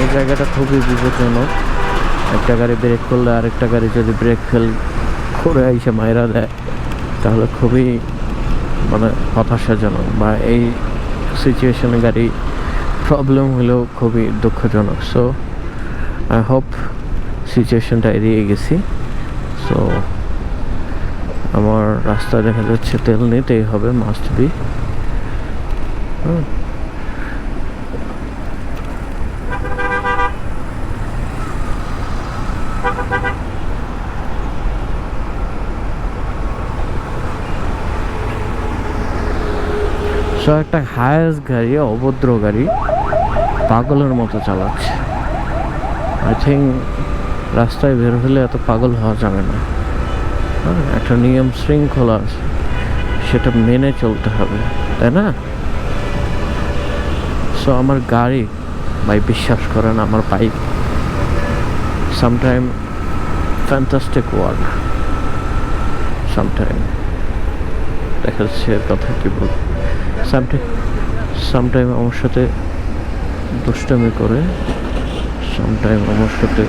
এই জায়গাটা খুবই বিপজ্জনক। একটা গাড়ি ব্রেক করলে আরেকটা গাড়ি যদি ব্রেক ফেল করে এসে মাইরা দেয় তাহলে খুবই মানে হতাশাজনক, বা এই সিচুয়েশনে গাড়ি প্রবলেম হলেও খুবই দুঃখজনক। সো আই হোপ সিচুয়েশনটা এড়িয়ে গেছি। সো আমার রাস্তা দেখা যাচ্ছে তেল নিতেই হবে, মাস্ট বি। সো একটা হায়েস্ট গাড়ি, অভদ্র গাড়ি পাগলের মতো চালাচ্ছে। আই থিঙ্ক রাস্তায় বের হলে এত পাগল হওয়া যাবে না। একটা নিয়ম শৃঙ্খলা আছে, সেটা মেনে চলতে হবে, তাই না? সো আমার গাড়ি, ভাই বিশ্বাস করেন, আমার bike sometime fantastic work, sometime দেখা যাচ্ছে এর কথা কি বল, সামটাইম আমার সাথে দুষ্টামি করে, সামটাইম আমার সাথে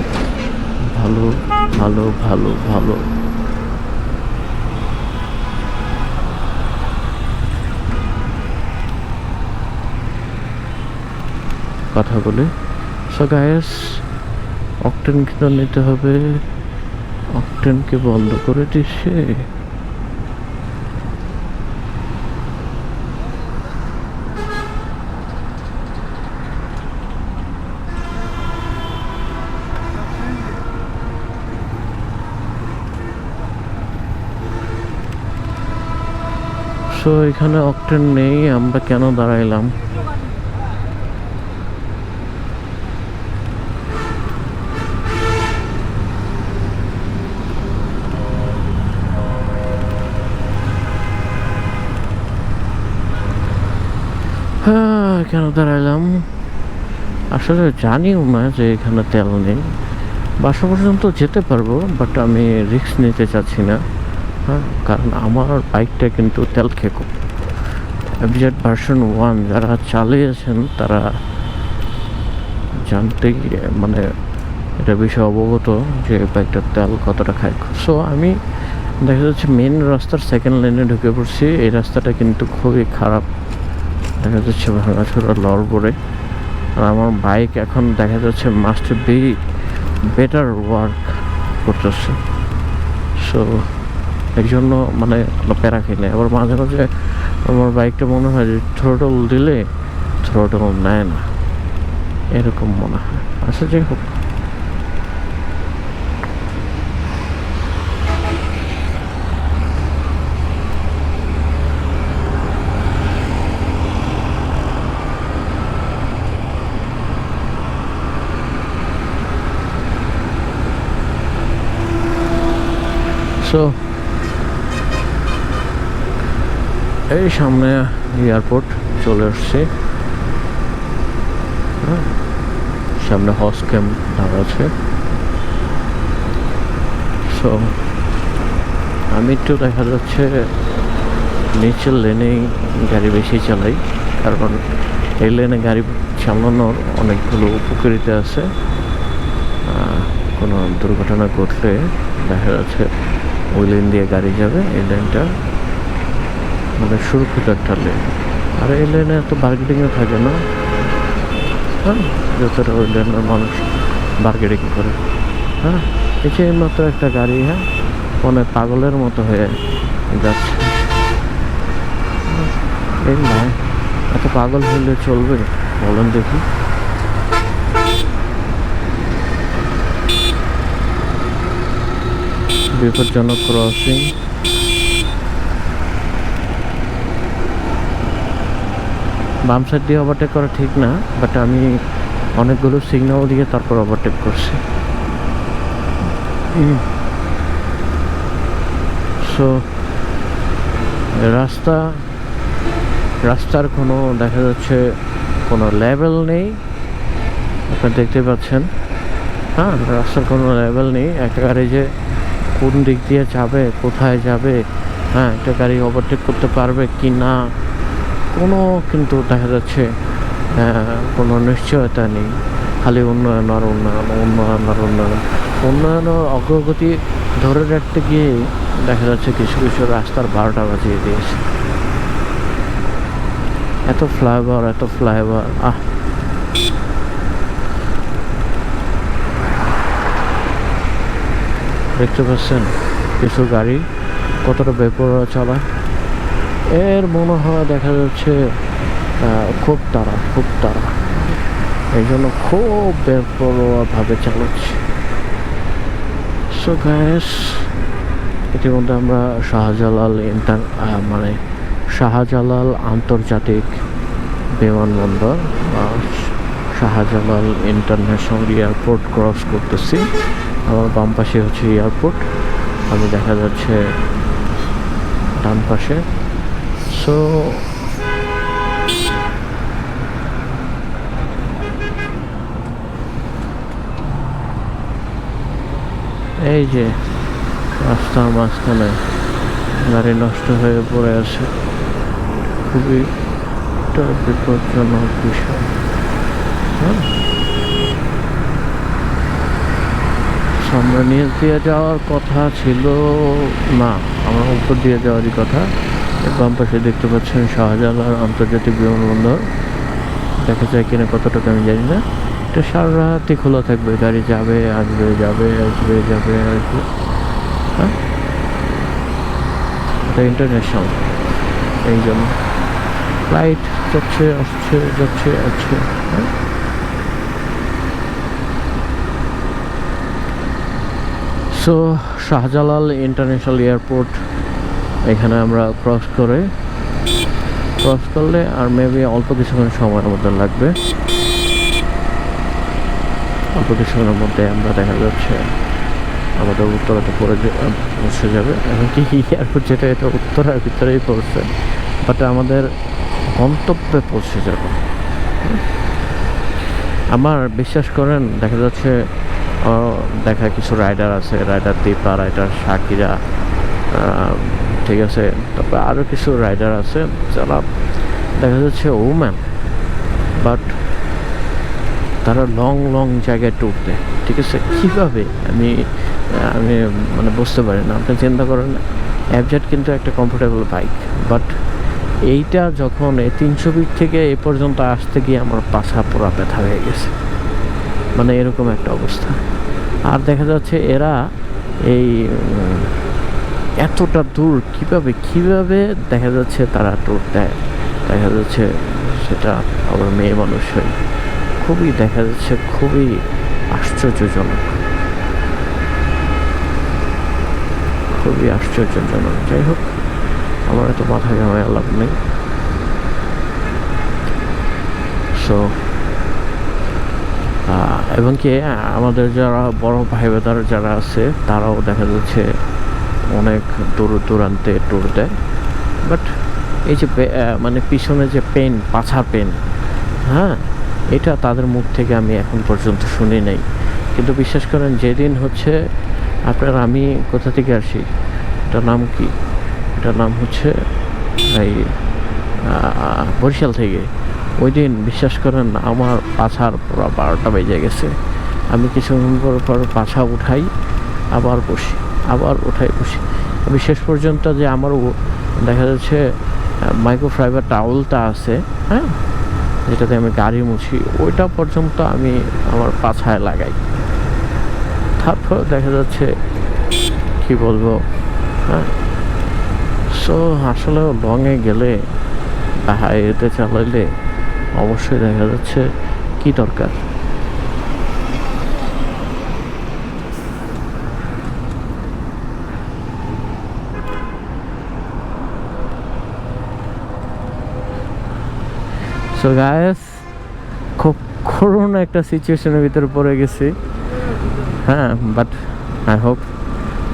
ভালো ভালো ভালো ভালো কথা বলে। সো গাইস, অকটেন কিনে নিতে হবে, অকটেনকে বন্ধ করে দিচ্ছে। সো এখানে অকটেন নেই, আমরা কেন দাঁড়াইলাম? হ্যাঁ, কেন দাঁড়াইলাম? আসলে জানিও না যে এখানে তেল নেই। বাসা পর্যন্ত যেতে পারবো, বাট আমি রিস্ক নিতে চাচ্ছি না। হ্যাঁ, কারণ আমার বাইকটা কিন্তু তেল খেকো। এফজেড ভার্সন 1 যারা চালিয়েছেন তারা জানতেই মানে এটা বিষয়ে অবগত যে বাইকটার তেল কতটা খায়। সো আমি দেখা যাচ্ছে মেন রাস্তার সেকেন্ড লাইনে ঢুকে পড়ছি। এই রাস্তাটা কিন্তু খুবই খারাপ, দেখা যাচ্ছে ভাঙাচোরা লড়বড়ে। আর আমার বাইক এখন দেখা যাচ্ছে মাস্ট বি বেটার ওয়ার্ক করতেছে। সো এই জন্য মানে প্যারা খেলে আবার মাঝে মাঝে আমার বাইকটা মনে হয় যে থ্রোটল দিলে থ্রোটল নেয় না, এরকম মনে হয়। আচ্ছা, যাই হোক। সো এই সামনে এয়ারপোর্ট চলে আসছে। সামনে হজ ক্যাম্প দাঁড়া আছে। সো আমি একটু দেখা যাচ্ছে নিচের লেনেই গাড়ি বেশি চালাই, কারণ এই লেনে গাড়ি চালানোর অনেকগুলো উপকারিতা আছে। কোনো দুর্ঘটনা ঘটলে দেখা যাচ্ছে ওই লেন দিয়ে গাড়ি যাবে। এই লেনটা মানে সুরক্ষিত একটা লেন, আর এই লেনে এত বার্গেটিংও থাকে না। হ্যাঁ, যতটা ওই লেনের মানুষ বার্গেটিং করে। হ্যাঁ, এই যে মাত্র একটা গাড়ি, হ্যাঁ, মানে পাগলের মতো হয়ে যাচ্ছে। এই নয়, এত পাগল হলে চলবে বলেন দেখি? বিপজ্জনক ক্রসিং। বাম সাইড দিয়ে ওভারটেক করা ঠিক না, বাট আমি অনেকগুলো সিগন্যাল দিয়ে তারপর ওভারটেক করছি। সো রাস্তার কোনো দেখা যাচ্ছে কোনো লেভেল নেই, আপনারা দেখতে পাচ্ছেন। হ্যাঁ, রাস্তার কোনো লেভেল নেই। একটা গাড়ি যে কোন দিক দিয়ে যাবে, কোথায় যাবে, হ্যাঁ, একটা গাড়ি ওভারটেক করতে পারবে কি না, কোনো কিন্তু দেখা যাচ্ছে কোনো নিশ্চয়তা নেই। খালি উন্নয়ন আর উন্নয়ন, উন্নয়ন আর উন্নয়ন। উন্নয়নের অগ্রগতি ধরে রাখতে গিয়ে দেখা যাচ্ছে কিছু কিছু রাস্তার 12টা বাজিয়ে দিয়েছে। এত ফ্লাইওভার, এত ফ্লাইওভার, দেখতে পাচ্ছেন কিছু গাড়ি কতটা বেপরোয়া চালায়। এর মনে হয় দেখা যাচ্ছে খুব তাড়া, খুব তাড়া, এই জন্য খুব বেপরোয়াভাবে চালাচ্ছে। সো গাইস, ইতিমধ্যে আমরা শাহজালাল আন্তর্জাতিক বিমানবন্দর, শাহজালাল ইন্টারন্যাশনাল এয়ারপোর্ট ক্রস করতেছি। আমার বাম পাশে হচ্ছে এয়ারপোর্ট, আমি দেখা যাচ্ছে ডান পাশে। সো এই যে রাস্তার মাঝখানে গাড়ি নষ্ট হয়ে পড়ে আছে, খুবই একটা বিপজ্জনক বিষয়। সামনে নিচ দিয়ে যাওয়ার কথা ছিল না, আমরা উপর দিয়ে যাওয়ারই কথা। বাম পাশে দেখতে পাচ্ছেন শাহজালাল আন্তর্জাতিক বিমানবন্দর। দেখা যায় কিনা কতটুকু আমি জানি না। এটা সারা রাতই খোলা থাকবে, গাড়ি যাবে আসবে, যাবে আসবে, যাবে আসবে। হ্যাঁ, এটা ইন্টারন্যাশনাল, এই জন্য ফ্লাইট যাচ্ছে আসছে, যাচ্ছে আসছে। হ্যাঁ, সো শাহজালাল ইন্টারন্যাশনাল এয়ারপোর্ট এখানে আমরা ক্রস করলে আর মেবি অল্প কিছুক্ষণ সময়ের মধ্যে লাগবে। অল্প কিছুক্ষণের মধ্যে আমরা দেখা যাচ্ছে আমাদের উত্তরাতে পৌঁছে যাবে। এমনকি এয়ারপোর্ট যেটা, এটা উত্তরার ভিতরেই পড়ছে, বাট আমাদের গন্তব্যে পৌঁছে যাবে। আমার বিশ্বাস করেন, দেখা যাচ্ছে দেখা কিছু রাইডার আছে, রাইডার দীপা, রাইডার শাকিরা, ঠিক আছে, তারপরে আরও কিছু রাইডার আছে যারা দেখা যাচ্ছে ওম্যান, বাট তারা লং লং জায়গায় ট্যুর দেয়। ঠিক আছে, কীভাবে আমি মানে বুঝতে পারি না। আপনি চিন্তা করেন, এফজেড কিন্তু একটা কমফোর্টেবল বাইক, বাট এইটা যখন এই 300 ফিট থেকে এ পর্যন্ত আসতে গিয়ে আমার পাছা পুরা ব্যথা হয়ে গেছে, মানে এরকম একটা অবস্থা। আর দেখা যাচ্ছে এরা এই এতটা দূর কিভাবে দেখা যাচ্ছে তারা ট্যুর দেয়। দেখা যাচ্ছে সেটা আবার মেয়ে মানুষ হয়, খুবই দেখা যাচ্ছে খুবই আশ্চর্যজনক, খুবই আশ্চর্যজনক। যাই হোক, আমার এত মাথা ঘামায় লাভ নেই। সো এবং কি আমাদের যারা বড় ভাই বোনেরা যারা আছে, তারাও দেখা যাচ্ছে অনেক দূর দূরান্তে ট্যুর দেয়। বাট এই যে মানে পিছনে যে পেন, পাছার পেন, হ্যাঁ, এটা তাদের মুখ থেকে আমি এখন পর্যন্ত শুনি নাই। কিন্তু বিশ্বাস করেন, যেদিন হচ্ছে আপনার, আমি কোথা থেকে আসি, এটার নাম কি, এটার নাম হচ্ছে এই বরিশাল থেকে, ওই দিন বিশ্বাস করেন আমার পাছার পুরো 12টা বেজে গেছে। আমি কিছুক্ষণ পর পাছা উঠাই, আবার বসি, আবার উঠাই বসি। আমি শেষ পর্যন্ত যে আমারও দেখা যাচ্ছে মাইক্রোফাইবার টাওয়েলটা আছে, হ্যাঁ, যেটাতে আমি গাড়ি মুছি, ওইটা পর্যন্ত আমি আমার পাছায় লাগাই। তারপর দেখা যাচ্ছে কি বলবো, হ্যাঁ। সো আসলে লংয়ে গেলে বা হাইওয়েতে চালাইলে অবশ্যই দেখা যাচ্ছে কি দরকার। সো গাইস, খুব করুণ একটা সিচুয়েশনের ভিতরে পড়ে গেছি, হ্যাঁ, বাট আই হোপ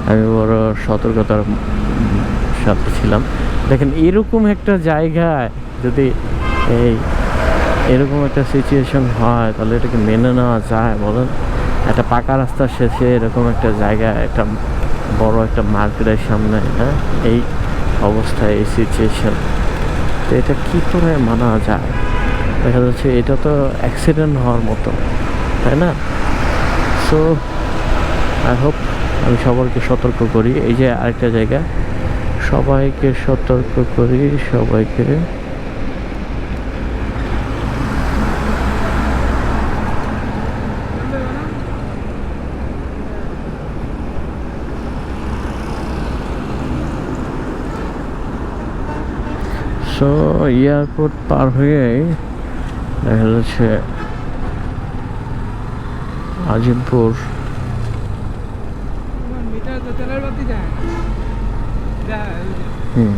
আমি বড় সতর্কতার সাথে ছিলাম। দেখেন, এরকম একটা জায়গায় যদি এরকম একটা সিচুয়েশন হয়, তাহলে এটাকে মেনে নেওয়া যায় বলেন? একটা পাকা রাস্তার শেষে এরকম একটা জায়গায়, একটা বড় একটা মার্কেটের সামনে, হ্যাঁ, এই অবস্থায় এই সিচুয়েশন, তো এটা কী করে মানা যায়? দেখা যাচ্ছে এটা তো অ্যাক্সিডেন্ট হওয়ার মতো, তাই না? সো আই হোপ আমি সবাইকে সতর্ক করি। এই যে আরেকটা জায়গা, সবাইকে সতর্ক করি, সবাইকে। সো এয়ারপোর্ট পার হয়েই দেখা যাচ্ছে আজিমপুর। হুম,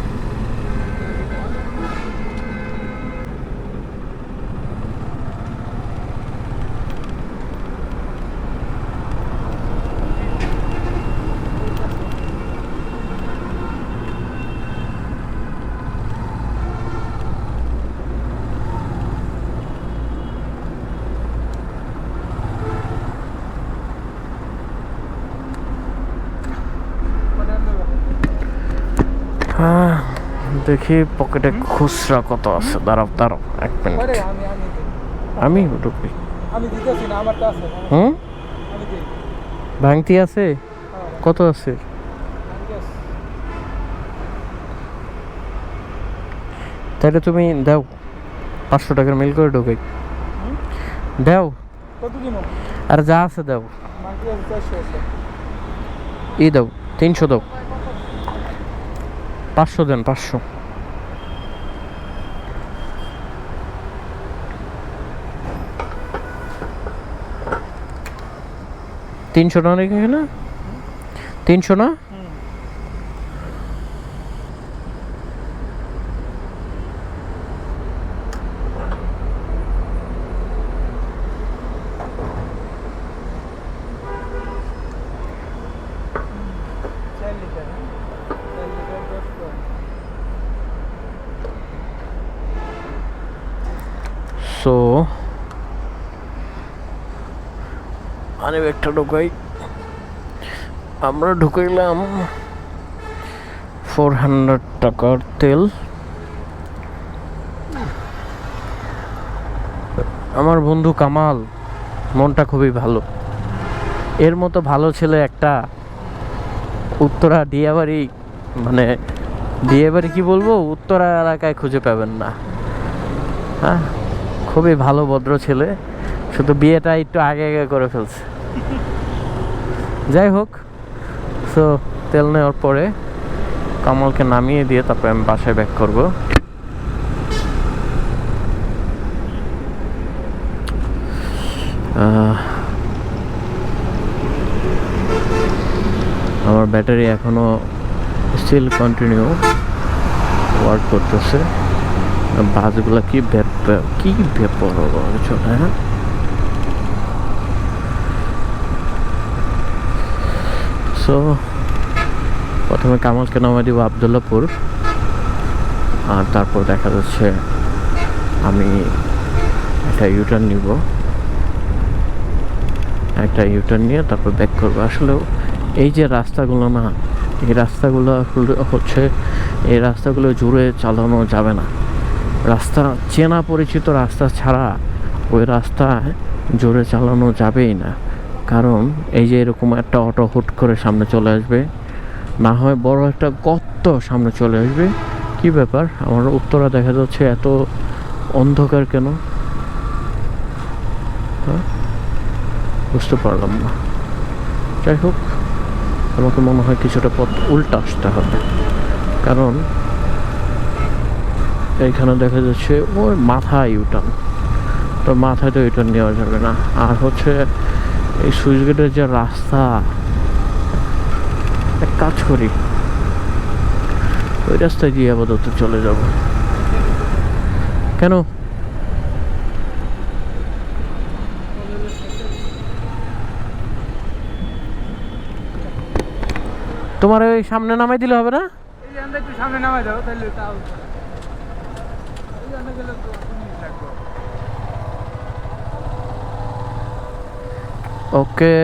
দেখি পকেটে খুচরা কত আছে। দাঁড়াও দাঁড়াও 1 মিনিট, আমি ঢুকি। হুম, ভাঙতি আছে? কত আছে? তাহলে তুমি দাও, 500 টাকার মিল করে ঢোকে দাও। আর যা আছে দাও, ই দাও 300 দাও, 500 দেন, 500। 300 টাকা রেখে না, 300 না? সো আরে একটা ঢুকাই, আমরা ঢুকাইলাম 400 টাকার তেল। আমার বন্ধু কামাল মনটা খুবই ভালো, এর মতো ভালো ছেলে একটা উত্তরা ডিয়াবাড়ি, মানে ডিয়াবাড়ি কি বলবো, উত্তরা এলাকায় খুঁজে পাবেন না। হ্যাঁ, খুবই ভালো ভদ্র ছেলে, শুধু বিয়েটা একটু আগে আগে করে ফেলছে। যাই হোক, সো তেল নেওয়ার পরে কামালকে নামিয়ে দিয়ে তারপরে আমি বাসায় ব্যাক করব। আমার ব্যাটারি এখনো স্টিল কন্টিনিউ ওয়ার্ক করতেছে। বাসগুলো কি ব্যাপার হ্যাঁ। সো প্রথমে কামালকে নামাই দিব আবদুল্লাপুর, আর তারপর দেখা যাচ্ছে আমি একটা ইউটার্ন নিব, একটা ইউটার্ন নিয়ে তারপর ব্যাক করবো। আসলে এই যে রাস্তাগুলো না, এই রাস্তাগুলো হচ্ছে, এই রাস্তাগুলো জুড়ে চালানো যাবে না। রাস্তা চেনা পরিচিত রাস্তা ছাড়া ওই রাস্তায় জোরে চালানো যাবেই না। কারণ এই যে এরকম একটা অটো হুট করে সামনে চলে আসবে, না হয় বড় একটা গর্ত সামনে চলে আসবে। কি ব্যাপার, আমার উত্তরা দেখা যাচ্ছে এত অন্ধকার কেন? হ্যাঁ, বুঝতে পারলাম না। যাই হোক, আমাকে মনে হয় কিছুটা পথ উল্টা আসতে হবে, কারণ এইখানে দেখা যাচ্ছে ওই মাথায় ইউটার্ন, তো মাথায় তো ইউটার্ন নেওয়া যাবে না। আর হচ্ছে এই সুইচ গেটের যে রাস্তা, এক কাজ করি ওই রাস্তায় দিয়ে আপাতত চলে যাব। কেন? তোমার ওই সামনে নামাই দিলে হবে না? সামনে নামাই দাও তাহলে ওকে,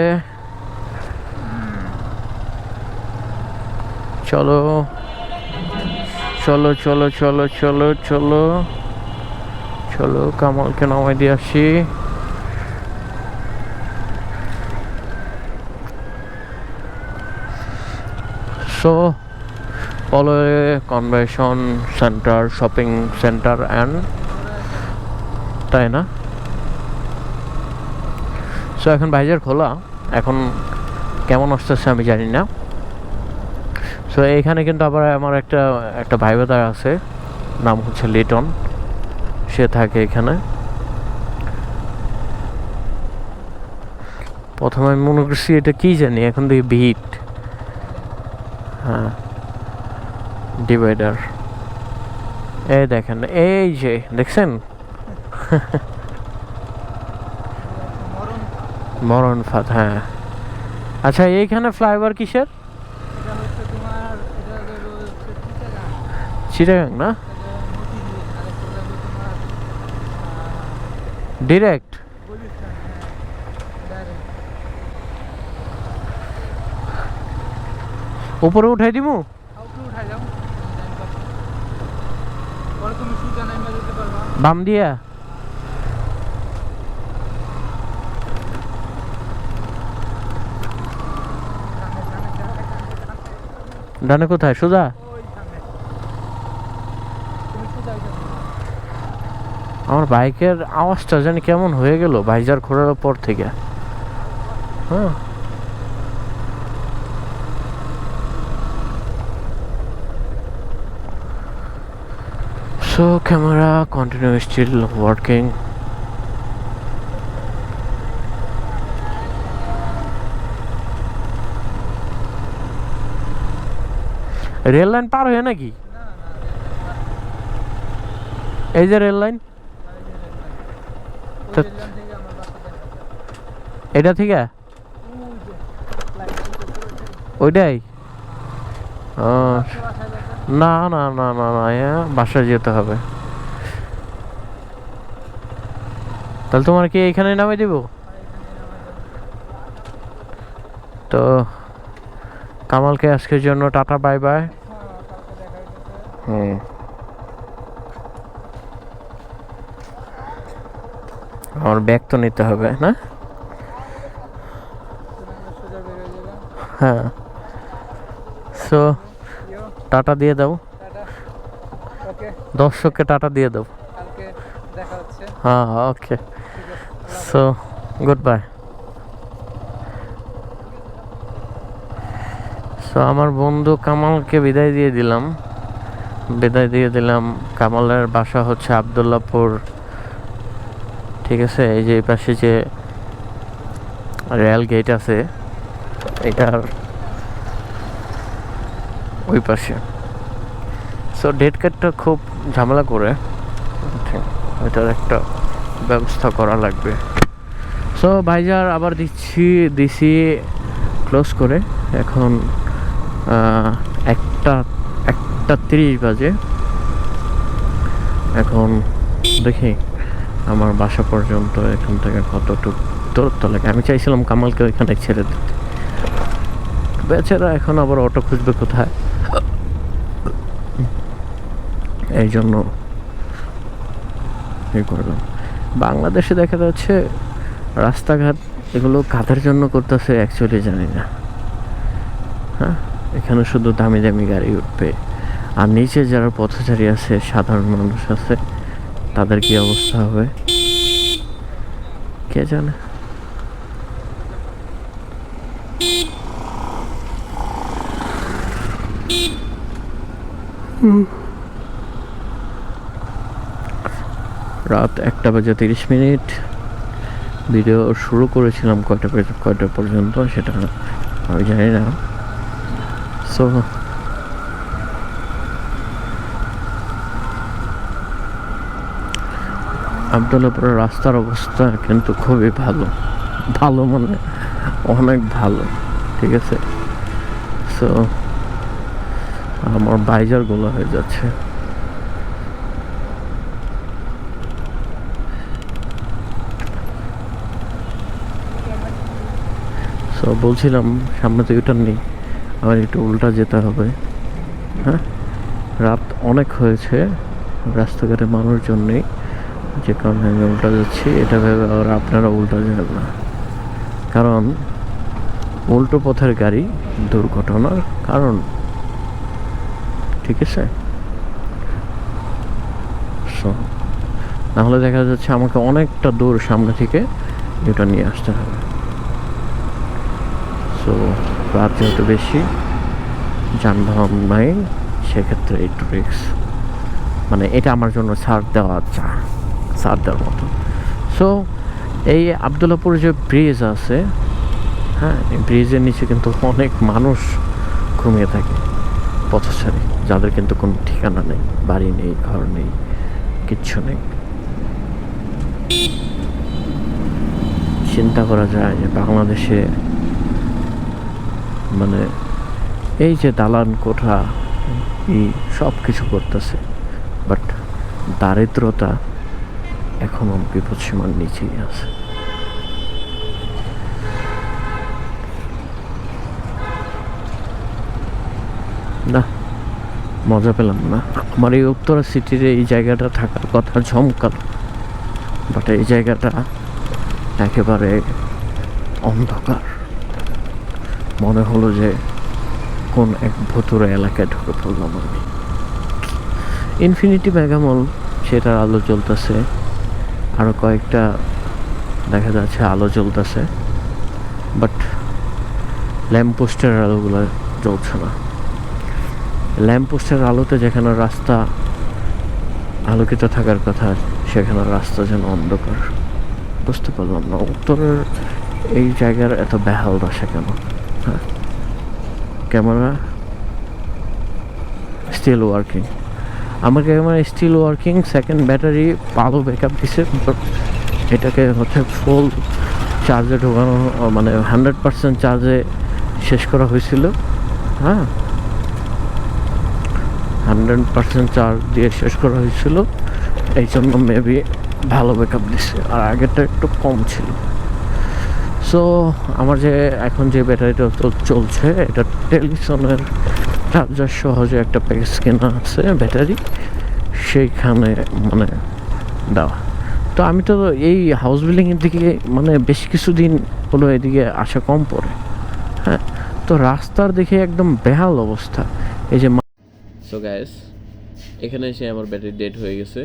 চলো চলো চলো চলো চলো চলো চলো, কামালকে নামাই দিয়ে আসি। সো পলয়ে convention centre, shopping centre and, তাই না? সো এখন ভাইজার খোলা, এখন কেমন আসতেছে আমি জানি না। সো এইখানে কিন্তু আবার আমার একটা একটা ভাই ব্রাদার আছে, নাম হচ্ছে লিটন, সে থাকে এখানে। প্রথমে আমি মনে করছি এটা কি জানি, এখন দেখি ভিট, হ্যাঁ ডিভাইডার। এই দেখেন, এই যে দেখছেন মরণ ফাঁদ, হ্যাঁ। আচ্ছা এইখানে ফ্লাইওভার কিসের? চিটাগাং না? ডিরেক্ট উপরে উঠাই দিমু? বাম দিয়া? ডানে কোথায়? সোজা? আমার বাইকের আওয়াজটা জানি কেমন হয়ে গেল ভাইজার খোলার পর থেকে, হ্যাঁ। So camera continue still working. Rail line পার হয়ে নাকি? এই যে রেল লাইন, এটা থেকে ওইটাই? না না না না না, বাসায় যেতে হবে। তাহলে তোমার কি এইখানে নামে দিব? তো কামালকে আজকের জন্য টাটা, বাই বাই। আমার ব্যাগ তো নিতে হবে না? হ্যাঁ। সো টাটা দিয়ে দাও, দর্শককে টাটা দিয়ে দাও। হ্যাঁ ওকে, সো গুড বাই। সো আমার বন্ধু কামালকে বিদায় দিয়ে দিলাম। কামালের বাসা হচ্ছে আবদুল্লাপুর, ঠিক আছে? এই যে এই পাশে যে রেল গেট আছে এটার ওই পাশে। সো ডেট কার্ডটা খুব ঝামেলা করে, এটার একটা ব্যবস্থা করা লাগবে। সো ভাইজার আবার দিছি ক্লোজ করে। এখন 1:30 বাজে। এখন দেখি আমার বাসা পর্যন্ত এখান থেকে কতটুকু দূরত্ব লাগে। আমি চাইছিলাম কামালকে ওইখানে ছেড়ে দিতে, বেচারা এখন আবার অটো খুঁজবে কোথায়, এই জন্য করলাম। বাংলাদেশে দেখা যাচ্ছে রাস্তাঘাট এগুলো কাদের জন্য করতেছে অ্যাকচুয়ালি জানি না, হ্যাঁ। এখানে শুধু দামি দামি গাড়ি উঠবে, আর নিচে যারা পথচারী আছে, সাধারণ মানুষ আছে, তাদের কি অবস্থা হবে কে জানে। রাত 1:30। ভিডিও শুরু করেছিলাম কয়টা পর্যন্ত সেটা আমি জানি না। সো আবদুল্লাপুরের রাস্তার অবস্থা কিন্তু খুবই ভালো মানে অনেক ভালো, ঠিক আছে? সো আমার বাইজার গোলা হয়ে যাচ্ছে। সো বলছিলাম সামনে তো ইউটার্ন নেই, আমার একটু উল্টা যেতে হবে, হ্যাঁ। রাত অনেক হয়েছে, রাস্তাঘাটে মানুষজন নেই, যে কারণে আমি উল্টা যাচ্ছি। এটা ভেবে আর আপনারা উল্টা যাবেন না, কারণ উল্টো পথের গাড়ি দুর্ঘটনার কারণ ঠিক আছে? সো নাহলে দেখা যাচ্ছে আমাকে অনেকটা দূর সামনে থেকে এটা নিয়ে আসতে হবে। সো রাত যেহেতু বেশি, যানবাহন নাই, সেক্ষেত্রে একটু রিস্ক, মানে এটা আমার জন্য ছাড় দেওয়ার মতো। সো এই আবদুল্লাপুর যে ব্রিজ আছে, হ্যাঁ, এই ব্রিজের নিচে কিন্তু অনেক মানুষ ঘুমিয়ে থাকে পথচারী, যাদের কিন্তু কোনো ঠিকানা নেই, বাড়ি নেই, ঘর নেই, কিচ্ছু নেই। চিন্তা করা যায় যে বাংলাদেশে মানে এই যে দালান কোঠা এই সব কিছু করতেছে, বাট দারিদ্রতা এখনো বিপদসীমার নিচেই আছে। না, মজা পেলাম না। আমার এই উত্তরা সিটির এই জায়গাটা থাকার কথা ঝমকাল, বাট এই জায়গাটা একেবারে অন্ধকার। মনে হলো যে কোন এক ভুতুরে এলাকায় ঢুকে পড়লাম আমি। ইনফিনিটি মেগামল, সেটার আলো জ্বলতেছে, আরও কয়েকটা দেখা যাচ্ছে আলো জ্বলতেছে, বাট ল্যাম্পপোস্টের আলোগুলো জ্বলছে না। ল্যাম্পপোস্টের আলোতে যেখানে রাস্তা আলোকিত থাকার কথা, সেখানে রাস্তা যেন অন্ধকার। বুঝতে পারলাম না উত্তরের এই জায়গার এত বেহাল দশা কেন। হ্যাঁ, ক্যামেরা স্টিল ওয়ার্কিং, আমার camera still working, second battery ভালো ব্যাকআপ দিছে, বাট এটাকে হচ্ছে ফুল চার্জে ঢোকানো, মানে 100% চার্জে শেষ করা হয়েছিল। হ্যাঁ, 100% চার্জ দিয়ে শেষ করা হয়েছিল, এই জন্য মেবি ভালো ব্যাকআপ দিচ্ছে, আর আগেরটা একটু কম ছিল। সো আমার যে এখন যে ব্যাটারিটা চলছে, এটা টেলিসনের চার্জার সহজে একটা প্যাকেজ কেনা আছে ব্যাটারি, সেইখানে মানে দেওয়া। তো আমি তো এই হাউস বিল্ডিংয়ের দিকে মানে বেশ কিছুদিন হলো এদিকে আসা কম পড়ে। হ্যাঁ, তো রাস্তার দেখে একদম বেহাল অবস্থা। এই যে সো গাইস, এখানে এসে আমার ব্যাটারি ডেড হয়ে গেছে।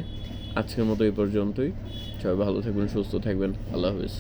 আজকের মতো এই পর্যন্তই। সবাই ভালো থাকবেন, সুস্থ থাকবেন, আল্লাহ হাফিজ।